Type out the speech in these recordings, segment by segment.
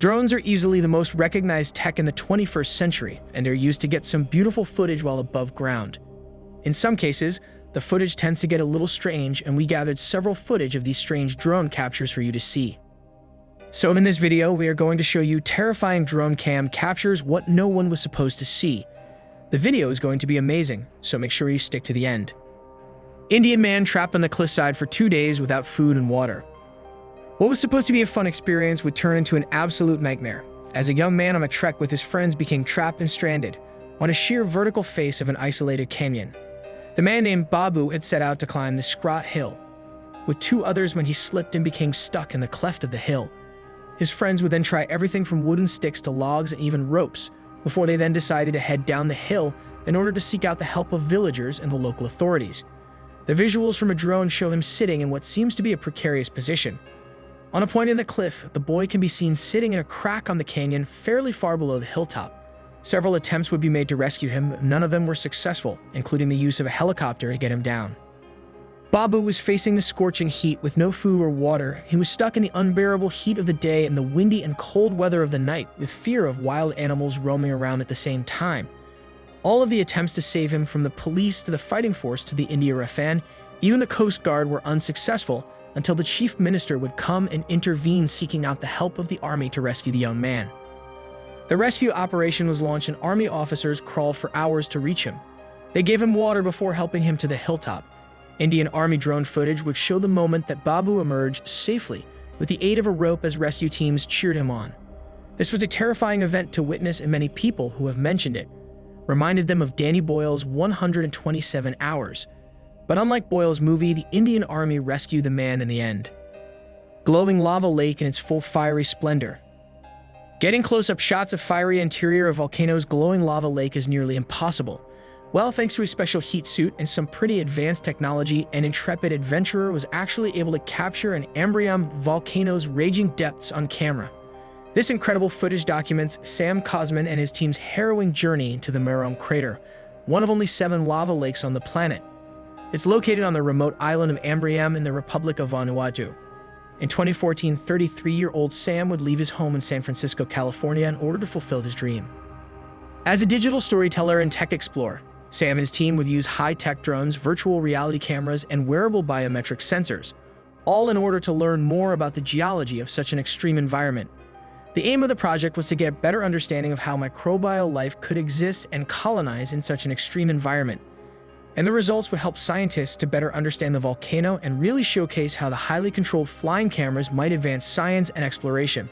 Drones are easily the most recognized tech in the 21st century, and they're used to get some beautiful footage while above ground. In some cases, the footage tends to get a little strange, and we gathered several footage of these strange drone captures for you to see. So in this video, we are going to show you terrifying drone cam captures what no one was supposed to see. The video is going to be amazing, so make sure you stick to the end. Indian man trapped on the cliffside for 2 days without food and water. What was supposed to be a fun experience would turn into an absolute nightmare, as a young man on a trek with his friends became trapped and stranded on a sheer vertical face of an isolated canyon. The man named Babu had set out to climb the Scrot Hill with 2 others when he slipped and became stuck in the cleft of the hill. His friends would then try everything from wooden sticks to logs and even ropes before they then decided to head down the hill in order to seek out the help of villagers and the local authorities. The visuals from a drone show him sitting in what seems to be a precarious position. On a point in the cliff, the boy can be seen sitting in a crack on the canyon fairly far below the hilltop. Several attempts would be made to rescue him, but none of them were successful, including the use of a helicopter to get him down. Babu was facing the scorching heat with no food or water. He was stuck in the unbearable heat of the day and the windy and cold weather of the night, with fear of wild animals roaming around at the same time. All of the attempts to save him, from the police to the fighting force to the India Rafan, even the Coast Guard, were unsuccessful until the chief minister would come and intervene, seeking out the help of the army to rescue the young man. The rescue operation was launched and army officers crawled for hours to reach him. They gave him water before helping him to the hilltop. Indian Army drone footage would show the moment that Babu emerged safely with the aid of a rope as rescue teams cheered him on. This was a terrifying event to witness, and many people who have mentioned it reminded them of Danny Boyle's 127 Hours. But unlike Boyle's movie, the Indian Army rescued the man in the end. Glowing lava lake in its full fiery splendor. Getting close-up shots of fiery interior of volcano's glowing lava lake is nearly impossible. Well, thanks to a special heat suit and some pretty advanced technology, an intrepid adventurer was actually able to capture an Ambrium volcano's raging depths on camera. This incredible footage documents Sam Cosman and his team's harrowing journey into the Merom crater, one of only 7 lava lakes on the planet. It's located on the remote island of Ambrium in the Republic of Vanuatu. In 2014, 33-year-old Sam would leave his home in San Francisco, California in order to fulfill his dream. As a digital storyteller and tech explorer, Sam and his team would use high-tech drones, virtual reality cameras, and wearable biometric sensors, all in order to learn more about the geology of such an extreme environment. The aim of the project was to get a better understanding of how microbial life could exist and colonize in such an extreme environment. And the results would help scientists to better understand the volcano and really showcase how the highly controlled flying cameras might advance science and exploration.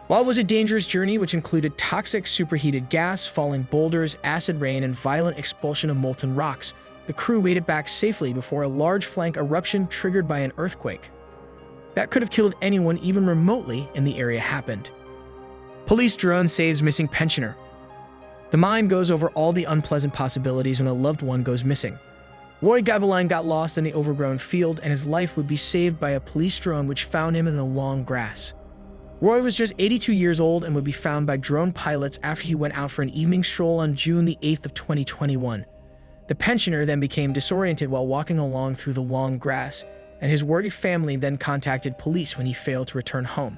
While it was a dangerous journey which included toxic superheated gas, falling boulders, acid rain, and violent expulsion of molten rocks, the crew made it back safely before a large flank eruption triggered by an earthquake that could have killed anyone even remotely in the area happened. Police drone saves missing pensioner. The mind goes over all the unpleasant possibilities when a loved one goes missing. Roy Gabeline got lost in the overgrown field, and his life would be saved by a police drone which found him in the long grass. Roy was just 82 years old and would be found by drone pilots after he went out for an evening stroll on June the 8th of 2021. The pensioner then became disoriented while walking along through the long grass, and his worried family then contacted police when he failed to return home.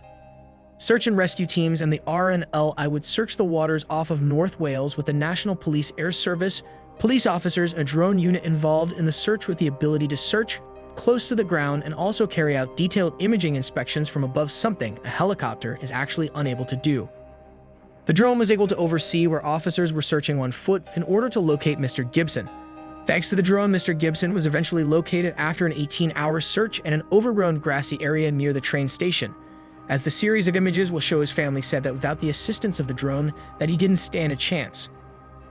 Search and rescue teams and the RNLI would search the waters off of North Wales with the National Police Air Service, police officers, and a drone unit involved in the search with the ability to search close to the ground and also carry out detailed imaging inspections from above, something a helicopter is actually unable to do. The drone was able to oversee where officers were searching on foot in order to locate Mr. Gibson. Thanks to the drone, Mr. Gibson was eventually located after an 18-hour search in an overgrown grassy area near the train station. As the series of images will show, his family said that without the assistance of the drone, that he didn't stand a chance.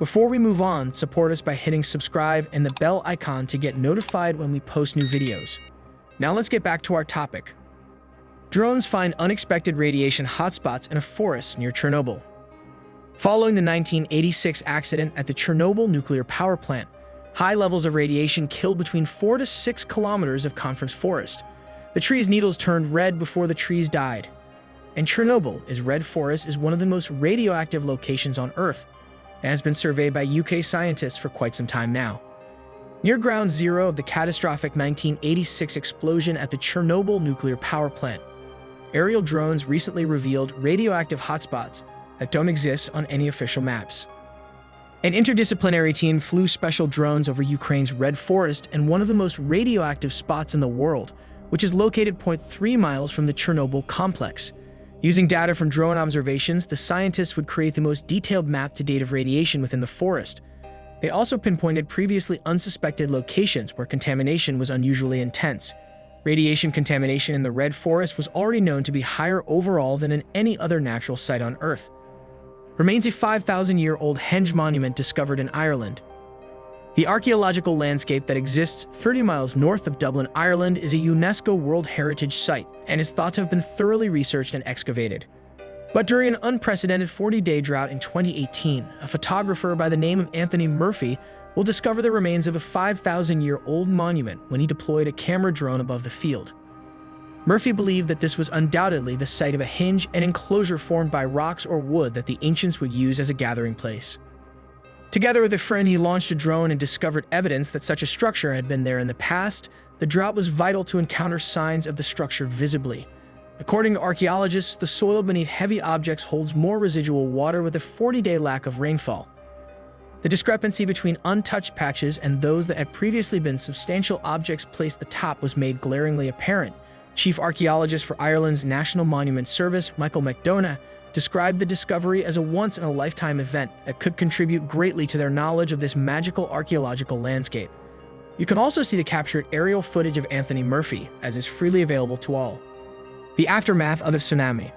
Before we move on, support us by hitting subscribe and the bell icon to get notified when we post new videos. Now let's get back to our topic. Drones find unexpected radiation hotspots in a forest near Chernobyl. Following the 1986 accident at the Chernobyl nuclear power plant, high levels of radiation killed between 4 to 6 kilometers of conference forest. The tree's needles turned red before the trees died. And Chernobyl, its red forest, is one of the most radioactive locations on Earth and has been surveyed by UK scientists for quite some time now. Near ground zero of the catastrophic 1986 explosion at the Chernobyl nuclear power plant, aerial drones recently revealed radioactive hotspots that don't exist on any official maps. An interdisciplinary team flew special drones over Ukraine's Red Forest and one of the most radioactive spots in the world, which is located 0.3 miles from the Chernobyl complex. Using data from drone observations, the scientists would create the most detailed map to date of radiation within the forest. They also pinpointed previously unsuspected locations where contamination was unusually intense. Radiation contamination in the Red Forest was already known to be higher overall than in any other natural site on Earth. Remains a 5,000-year-old henge monument discovered in Ireland. The archaeological landscape that exists 30 miles north of Dublin, Ireland, is a UNESCO World Heritage Site and is thought to have been thoroughly researched and excavated. But during an unprecedented 40-day drought in 2018, a photographer by the name of Anthony Murphy will discover the remains of a 5,000-year-old monument when he deployed a camera drone above the field. Murphy believed that this was undoubtedly the site of a henge and enclosure formed by rocks or wood that the ancients would use as a gathering place. Together with a friend, he launched a drone and discovered evidence that such a structure had been there in the past. The drought was vital to encounter signs of the structure visibly. According to archaeologists, the soil beneath heavy objects holds more residual water with a 40-day lack of rainfall. The discrepancy between untouched patches and those that had previously been substantial objects placed atop was made glaringly apparent. Chief archaeologist for Ireland's National Monument Service, Michael McDonough, described the discovery as a once-in-a-lifetime event that could contribute greatly to their knowledge of this magical archaeological landscape. You can also see the captured aerial footage of Anthony Murphy, as is freely available to all. The aftermath of a tsunami.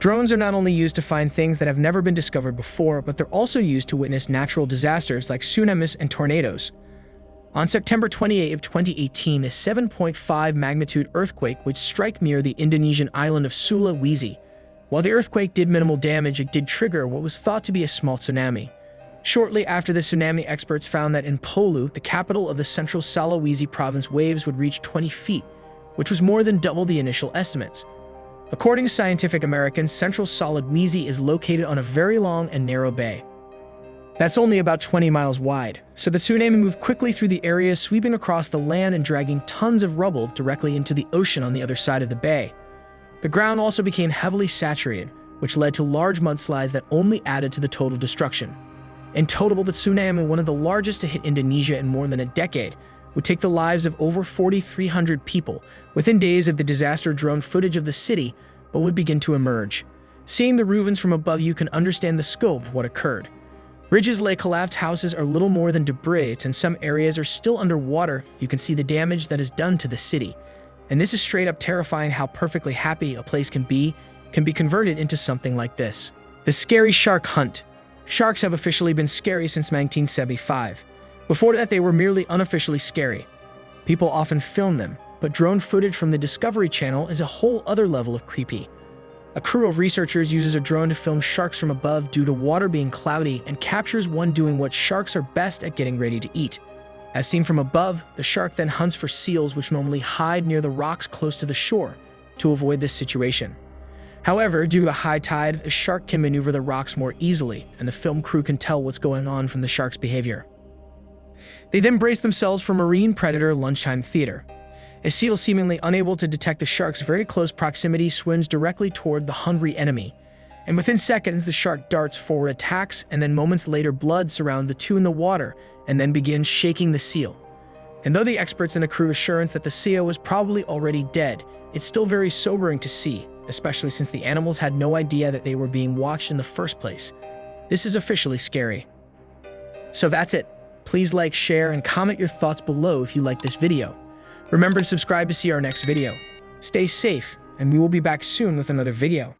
Drones are not only used to find things that have never been discovered before, but they're also used to witness natural disasters like tsunamis and tornadoes. On September 28 of 2018, a 7.5 magnitude earthquake would strike near the Indonesian island of Sulawesi. While the earthquake did minimal damage, it did trigger what was thought to be a small tsunami. Shortly after the tsunami, experts found that in Palu, the capital of the central Sulawesi province, waves would reach 20 feet, which was more than double the initial estimates. According to Scientific American, central Sulawesi is located on a very long and narrow bay that's only about 20 miles wide, so the tsunami moved quickly through the area, sweeping across the land and dragging tons of rubble directly into the ocean on the other side of the bay. The ground also became heavily saturated, which led to large mudslides that only added to the total destruction. In total, the tsunami, one of the largest to hit Indonesia in more than a decade, would take the lives of over 4,300 people. Within days of the disaster, drone footage of the city would begin to emerge. Seeing the ruins from above, you can understand the scope of what occurred. Bridges lay collapsed, houses are little more than debris, and some areas are still underwater. You can see the damage that is done to the city. And this is straight up terrifying how perfectly happy a place can be converted into something like this. The scary shark hunt. Sharks have officially been scary since 1975. Before that, they were merely unofficially scary. People often film them, but drone footage from the Discovery Channel is a whole other level of creepy. A crew of researchers uses a drone to film sharks from above due to water being cloudy and captures one doing what sharks are best at: getting ready to eat. As seen from above, the shark then hunts for seals, which normally hide near the rocks close to the shore, to avoid this situation. However, due to a high tide, the shark can maneuver the rocks more easily, and the film crew can tell what's going on from the shark's behavior. They then brace themselves for marine predator lunchtime theater. A seal, seemingly unable to detect the shark's very close proximity, swims directly toward the hungry enemy. And within seconds, the shark darts forward, attacks, and then moments later, blood surrounds the two in the water and then begins shaking the seal. And though the experts in the crew assurance that the seal was probably already dead, it's still very sobering to see, especially since the animals had no idea that they were being watched in the first place. This is officially scary. So that's it. Please like, share, and comment your thoughts below if you like this video. Remember to subscribe to see our next video. Stay safe, and we will be back soon with another video.